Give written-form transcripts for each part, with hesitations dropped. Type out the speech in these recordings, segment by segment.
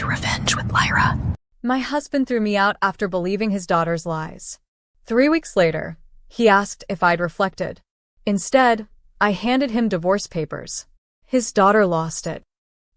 to revenge with Lyra. My husband threw me out after believing his daughter's lies. 3 weeks later, he asked if I'd reflected. Instead, I handed him divorce papers. His daughter lost it.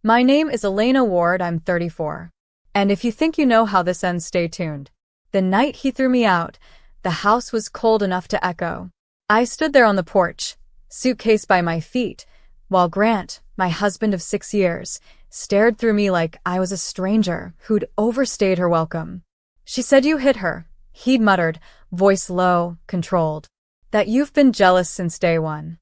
My name is Elena Ward, I'm 34. And if you think you know how this ends, stay tuned. The night he threw me out, the house was cold enough to echo. I stood there on the porch, suitcase by my feet, while Grant, my husband of 6 years, stared through me like I was a stranger who'd overstayed her welcome. She said you hit her, he'd muttered, voice low, controlled. That you've been jealous since day one.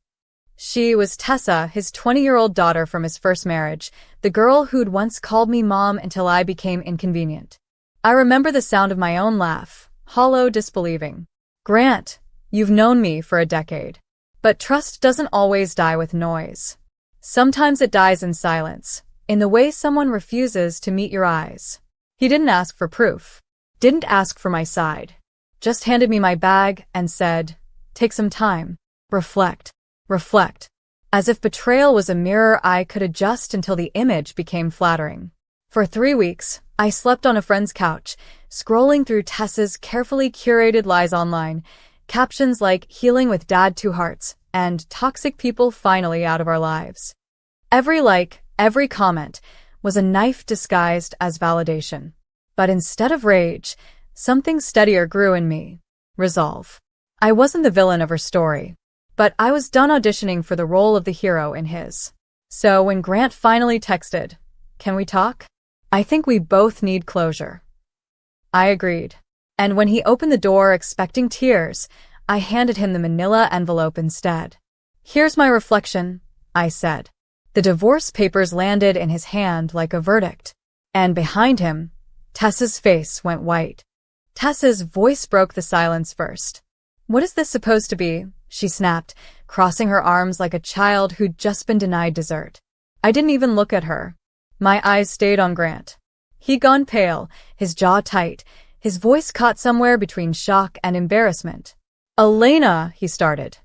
She was Tessa, his 20-year-old daughter from his first marriage, the girl who'd once called me mom until I became inconvenient. I remember the sound of my own laugh, hollow, disbelieving. Grant, you've known me for a decade. But trust doesn't always die with noise. Sometimes it dies in silence, in the way someone refuses to meet your eyes. He didn't ask for proof, didn't ask for my side, just handed me my bag and said, take some time, reflect, as if betrayal was a mirror I could adjust until the image became flattering. For 3 weeks, I slept on a friend's couch, scrolling through Tessa's carefully curated lies online, captions like healing with dad 2 hearts and toxic people finally out of our lives. Every like, every comment was a knife disguised as validation. But instead of rage, something steadier grew in me. Resolve. I wasn't the villain of her story, but I was done auditioning for the role of the hero in his. So when Grant finally texted, "Can we talk? I think we both need closure." I agreed. And when he opened the door expecting tears, I handed him the manila envelope instead. Here's my reflection, I said. The divorce papers landed in his hand like a verdict. And behind him, Tessa's face went white. Tessa's voice broke the silence first. What is this supposed to be? She snapped, crossing her arms like a child who'd just been denied dessert. I didn't even look at her. My eyes stayed on Grant. He'd gone pale, his jaw tight, his voice caught somewhere between shock and embarrassment. Elena, he started.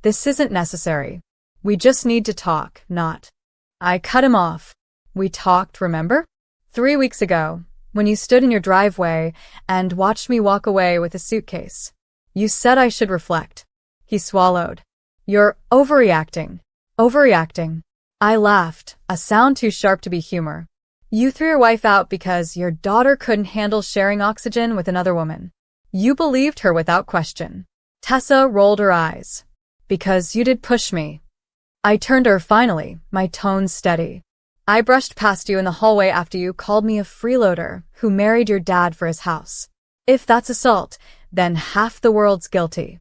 This isn't necessary. We just need to talk, not. I cut him off. We talked, remember? 3 weeks ago, when you stood in your driveway and watched me walk away with a suitcase. You said I should reflect. He swallowed. You're overreacting. Overreacting. I laughed, a sound too sharp to be humor. You threw your wife out because your daughter couldn't handle sharing oxygen with another woman. You believed her without question. Tessa rolled her eyes. Because you did push me. I turned to her finally, my tone steady. I brushed past you in the hallway after you called me a freeloader who married your dad for his house. If that's assault, then half the world's guilty.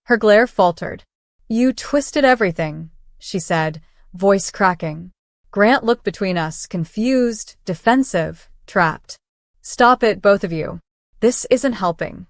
Her glare faltered. You twisted everything, she said, voice cracking. Grant looked between us, confused, defensive, trapped. Stop it, both of you. This isn't helping.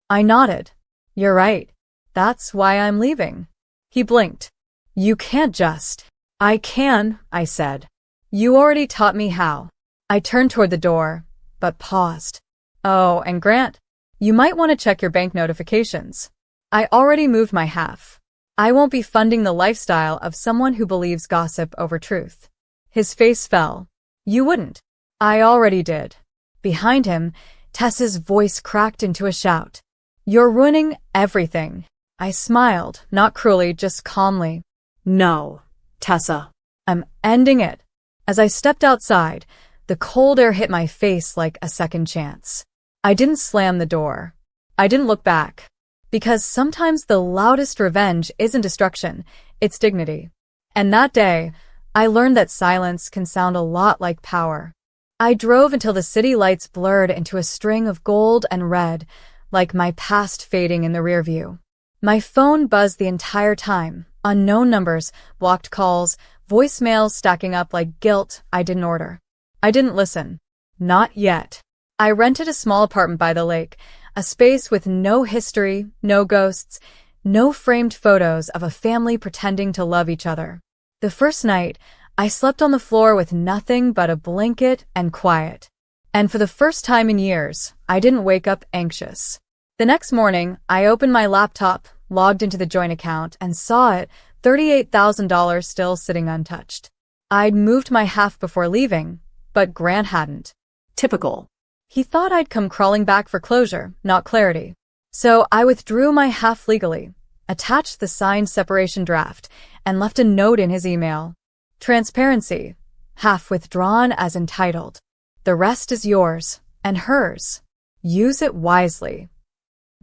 I nodded. You're right. That's why I'm leaving. He blinked. You can't just. I can, I said. You already taught me how. I turned toward the door, but paused. Oh, and Grant, you might want to check your bank notifications. I already moved my half. I won't be funding the lifestyle of someone who believes gossip over truth. His face fell. You wouldn't. I already did. Behind him, Tessa's voice cracked into a shout. You're ruining everything. I smiled, not cruelly, just calmly. No, Tessa. I'm ending it. As I stepped outside, the cold air hit my face like a second chance. I didn't slam the door. I didn't look back. Because sometimes the loudest revenge isn't destruction, it's dignity. And that day, I learned that silence can sound a lot like power. I drove until the city lights blurred into a string of gold and red, like my past fading in the rearview. My phone buzzed the entire time, unknown numbers, blocked calls, voicemails stacking up like guilt I didn't order. I didn't listen. Not yet. I rented a small apartment by the lake, a space with no history, no ghosts, no framed photos of a family pretending to love each other. The first night, I slept on the floor with nothing but a blanket and quiet. And for the first time in years, I didn't wake up anxious. The next morning, I opened my laptop, logged into the joint account, and saw it, $38,000 still sitting untouched. I'd moved my half before leaving, but Grant hadn't. Typical. He thought I'd come crawling back for closure, not clarity. So I withdrew my half legally, attached the signed separation draft, and left a note in his email. Transparency, half withdrawn as entitled. The rest is yours, and hers. Use it wisely.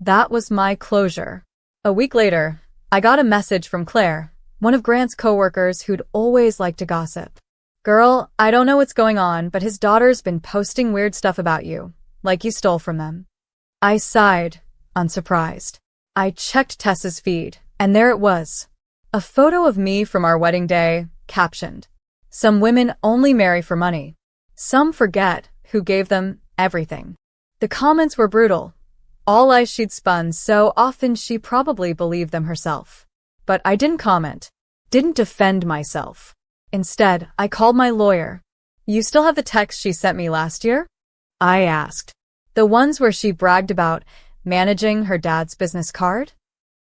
That was my closure. A week later, I got a message from Claire, one of Grant's coworkers who'd always liked to gossip. Girl, I don't know what's going on, but his daughter's been posting weird stuff about you, like you stole from them. I sighed, unsurprised. I checked Tessa's feed, and there it was. A photo of me from our wedding day, captioned, "Some women only marry for money. Some forget who gave them everything." The comments were brutal. All lies she'd spun so often she probably believed them herself. But I didn't comment, didn't defend myself. Instead, I called my lawyer. "You still have the texts she sent me last year?" I asked. "The ones where she bragged about managing her dad's business card?"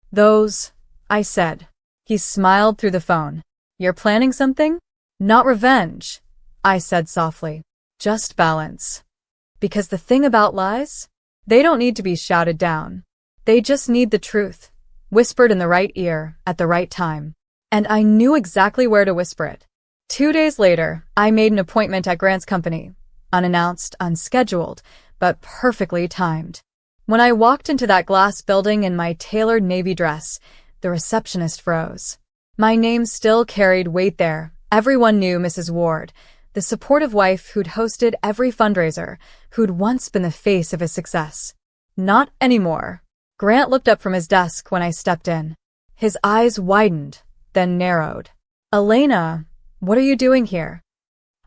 "Those," I said. He smiled through the phone. "You're planning something?" "Not revenge," I said softly. "Just balance. Because the thing about lies? They don't need to be shouted down. They just need the truth, whispered in the right ear at the right time. And I knew exactly where to whisper it. 2 days later, I made an appointment at Grant's company, unannounced, unscheduled, but perfectly timed. When I walked into that glass building in my tailored navy dress, the receptionist froze. My name still carried weight there. Everyone knew Mrs. Ward, the supportive wife who'd hosted every fundraiser, who'd once been the face of his success. Not anymore. Grant looked up from his desk when I stepped in. His eyes widened, then narrowed. "Elena, what are you doing here?"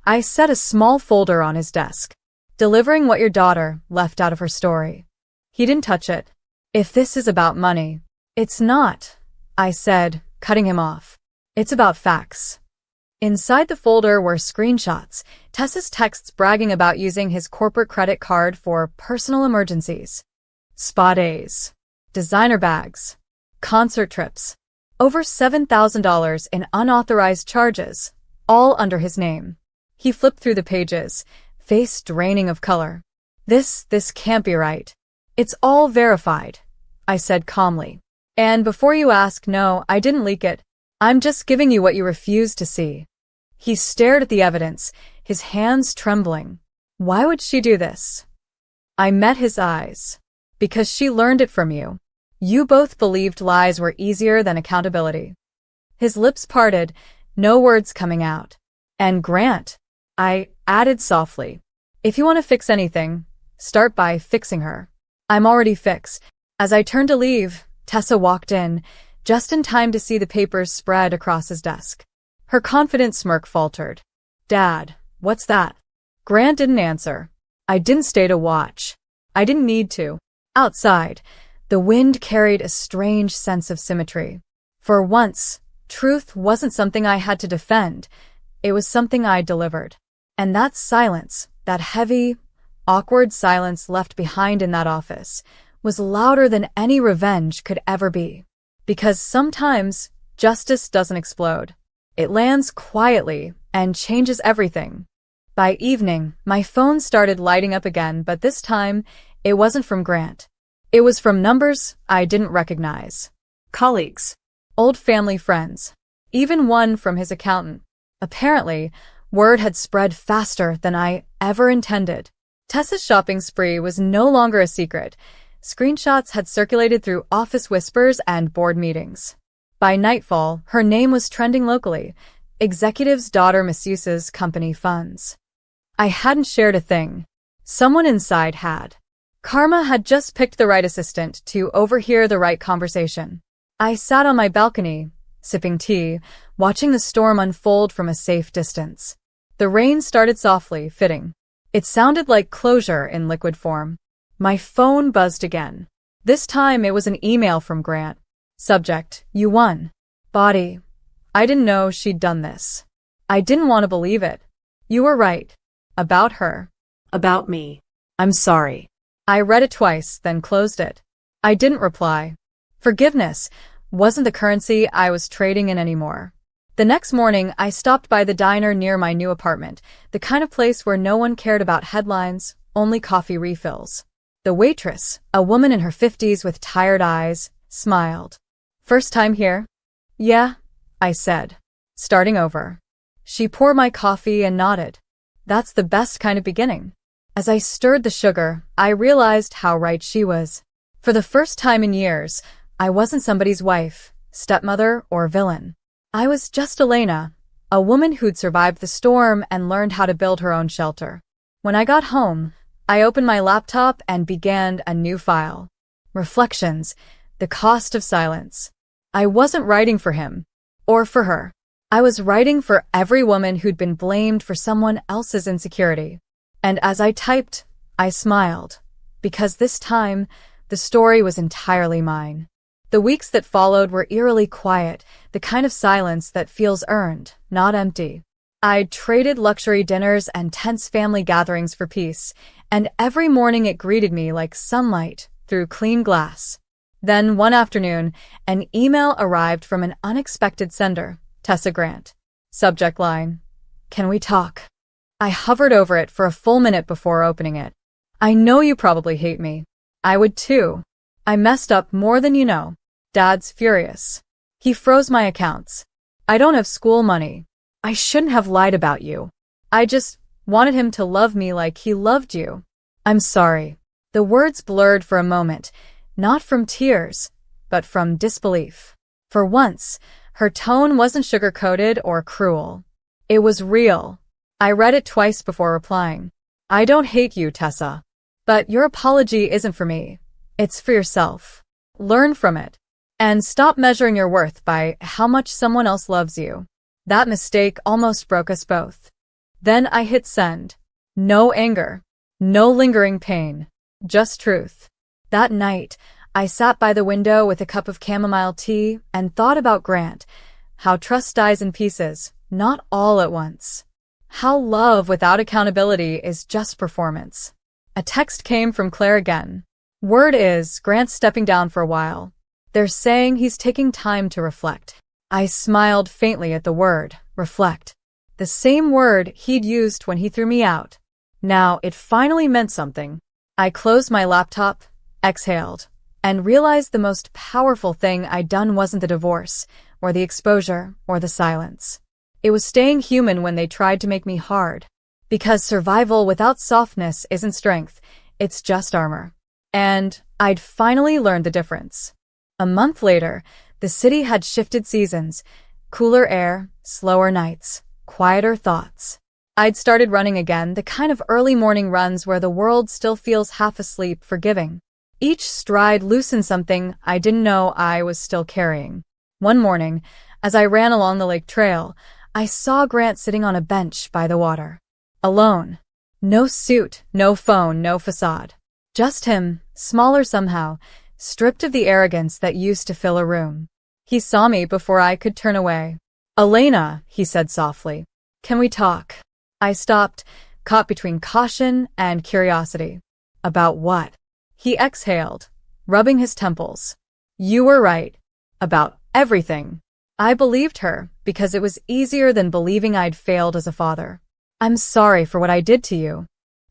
I set a small folder on his desk, delivering what your daughter left out of her story. He didn't touch it. "If this is about money." "It's not," I said, cutting him off. "It's about facts." Inside the folder were screenshots, Tessa's texts bragging about using his corporate credit card for personal emergencies. Spa days, designer bags, concert trips, over $7,000 in unauthorized charges, all under his name. He flipped through the pages, face draining of color. This can't be right. "It's all verified," I said calmly. "And before you ask, no, I didn't leak it. I'm just giving you what you refuse to see." He stared at the evidence, his hands trembling. "Why would she do this?" I met his eyes. "Because she learned it from you. You both believed lies were easier than accountability." His lips parted, no words coming out. "And Grant," I added softly, "if you want to fix anything, start by fixing her." "I'm already fixed." As I turned to leave, Tessa walked in, just in time to see the papers spread across his desk. Her confident smirk faltered. "Dad, what's that?" Grant didn't answer. I didn't stay to watch. I didn't need to. Outside, the wind carried a strange sense of symmetry. For once, truth wasn't something I had to defend. It was something I delivered. And that silence, that heavy, awkward silence left behind in that office, was louder than any revenge could ever be. Because sometimes, justice doesn't explode. It lands quietly and changes everything. By evening, my phone started lighting up again, but this time, it wasn't from Grant. It was from numbers I didn't recognize. Colleagues. Old family friends. Even one from his accountant. Apparently, word had spread faster than I ever intended. Tessa's shopping spree was no longer a secret. Screenshots had circulated through office whispers and board meetings. By nightfall, her name was trending locally. Executive's daughter misuses company funds. I hadn't shared a thing. Someone inside had. Karma had just picked the right assistant to overhear the right conversation. I sat on my balcony, sipping tea, watching the storm unfold from a safe distance. The rain started softly, fitting. It sounded like closure in liquid form. My phone buzzed again. This time it was an email from Grant. Subject, "You won." Body, "I didn't know she'd done this." I didn't want to believe it. "You were right. About her." About me. "I'm sorry." I read it twice, then closed it. I didn't reply. Forgiveness wasn't the currency I was trading in anymore. The next morning, I stopped by the diner near my new apartment, the kind of place where no one cared about headlines, only coffee refills. The waitress, a woman in her 50s with tired eyes, smiled. "First time here?" "Yeah," I said, starting over. She poured my coffee and nodded. That's the best kind of beginning. As I stirred the sugar, I realized how right she was. For the first time in years, I wasn't somebody's wife, stepmother, or villain. I was just Elena, a woman who'd survived the storm and learned how to build her own shelter. When I got home, I opened my laptop and began a new file. Reflections, the cost of silence. I wasn't writing for him, or for her. I was writing for every woman who'd been blamed for someone else's insecurity. And as I typed, I smiled, because this time, the story was entirely mine. The weeks that followed were eerily quiet, the kind of silence that feels earned, not empty. I'd traded luxury dinners and tense family gatherings for peace, and every morning it greeted me like sunlight through clean glass. Then one afternoon, an email arrived from an unexpected sender, Tessa Grant. Subject line: "Can we talk?" I hovered over it for a full minute before opening it. "I know you probably hate me. I would too. I messed up more than you know. Dad's furious. He froze my accounts. I don't have school money. I shouldn't have lied about you. I just wanted him to love me like he loved you. I'm sorry." The words blurred for a moment, not from tears, but from disbelief. For once, her tone wasn't sugar-coated or cruel. It was real. I read it twice before replying. "I don't hate you, Tessa. But your apology isn't for me. It's for yourself. Learn from it. And stop measuring your worth by how much someone else loves you." That mistake almost broke us both. Then I hit send. No anger. No lingering pain. Just truth. That night, I sat by the window with a cup of chamomile tea and thought about Grant, how trust dies in pieces, not all at once. How love without accountability is just performance. A text came from Claire again. Word is, Grant's stepping down for a while. They're saying he's taking time to reflect. I smiled faintly at the word, reflect. The same word he'd used when he threw me out. Now it finally meant something. I closed my laptop, exhaled, and realized the most powerful thing I'd done wasn't the divorce, or the exposure, or the silence. It was staying human when they tried to make me hard. Because survival without softness isn't strength, it's just armor. And I'd finally learned the difference. A month later, the city had shifted seasons, cooler air, slower nights, quieter thoughts. I'd started running again, the kind of early morning runs where the world still feels half asleep, forgiving. Each stride loosened something I didn't know I was still carrying. One morning, as I ran along the lake trail, I saw Grant sitting on a bench by the water. Alone. No suit, no phone, no facade. Just him, smaller somehow, stripped of the arrogance that used to fill a room. He saw me before I could turn away. "Elena," he said softly, "can we talk?" I stopped, caught between caution and curiosity. "About what?" He exhaled, rubbing his temples. "You were right. About everything." I believed her because it was easier than believing I'd failed as a father. "I'm sorry for what I did to you."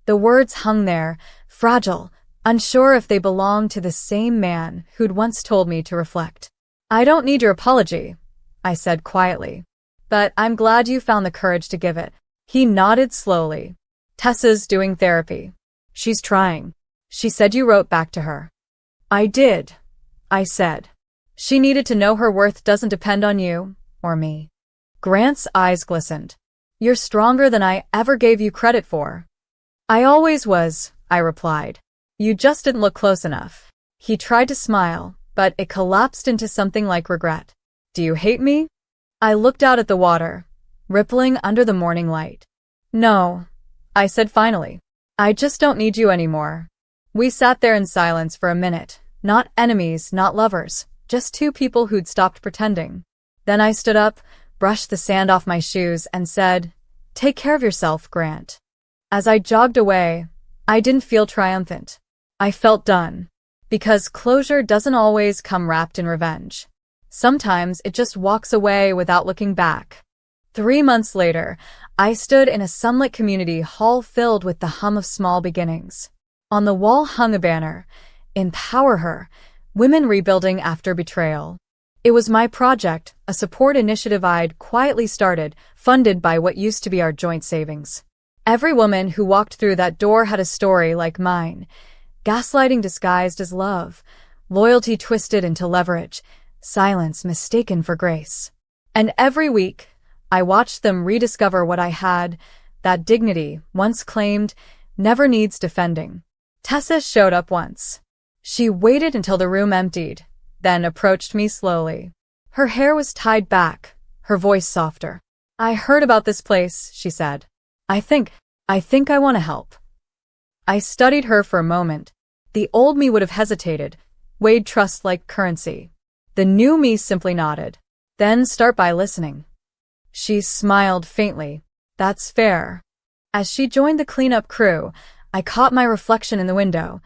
The words hung there, fragile, unsure if they belonged to the same man who'd once told me to reflect. "I don't need your apology," I said quietly. "But I'm glad you found the courage to give it." He nodded slowly. "Tessa's doing therapy. She's trying. She said you wrote back to her." "I did," I said. "She needed to know her worth doesn't depend on you, or me." Grant's eyes glistened. "You're stronger than I ever gave you credit for." "I always was," I replied. "You just didn't look close enough." He tried to smile, but it collapsed into something like regret. "Do you hate me?" I looked out at the water, rippling under the morning light. "No," I said finally. "I just don't need you anymore." We sat there in silence for a minute, not enemies, not lovers, just two people who'd stopped pretending. Then I stood up, brushed the sand off my shoes, and said, "Take care of yourself, Grant." As I jogged away, I didn't feel triumphant. I felt done. Because closure doesn't always come wrapped in revenge. Sometimes it just walks away without looking back. 3 months later, I stood in a sunlit community hall filled with the hum of small beginnings. On the wall hung a banner, "Empower Her, Women Rebuilding After Betrayal." It was my project, a support initiative I'd quietly started, funded by what used to be our joint savings. Every woman who walked through that door had a story like mine. Gaslighting disguised as love, loyalty twisted into leverage, silence mistaken for grace. And every week, I watched them rediscover what I had, that dignity, once claimed, never needs defending. Tessa showed up once. She waited until the room emptied, then approached me slowly. Her hair was tied back, her voice softer. "I heard about this place," she said. I think I want to help." I studied her for a moment. The old me would have hesitated, weighed trust like currency. The new me simply nodded. "Then start by listening." She smiled faintly. "That's fair." As she joined the cleanup crew, I caught my reflection in the window.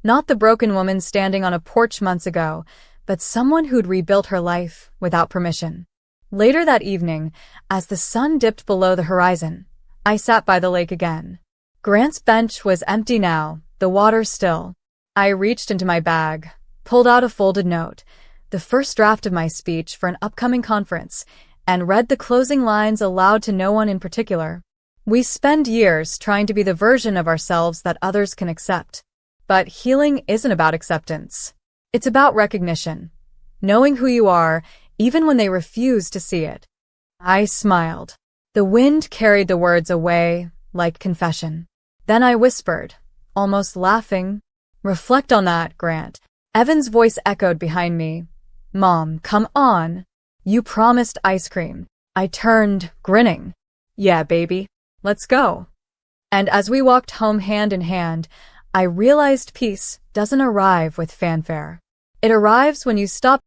Not the broken woman standing on a porch months ago, but someone who'd rebuilt her life without permission. Later that evening, as the sun dipped below the horizon, I sat by the lake again. Grant's bench was empty now, the water still. I reached into my bag, pulled out a folded note, the first draft of my speech for an upcoming conference, and read the closing lines aloud to no one in particular. We spend years trying to be the version of ourselves that others can accept. But healing isn't about acceptance. It's about recognition, knowing who you are, even when they refuse to see it. I smiled. The wind carried the words away, like confession. Then I whispered, almost laughing, "Reflect on that, Grant." Evan's voice echoed behind me. "Mom, come on. You promised ice cream." I turned, grinning. "Yeah, baby. Let's go." And as we walked home hand in hand, I realized peace doesn't arrive with fanfare. It arrives when you stop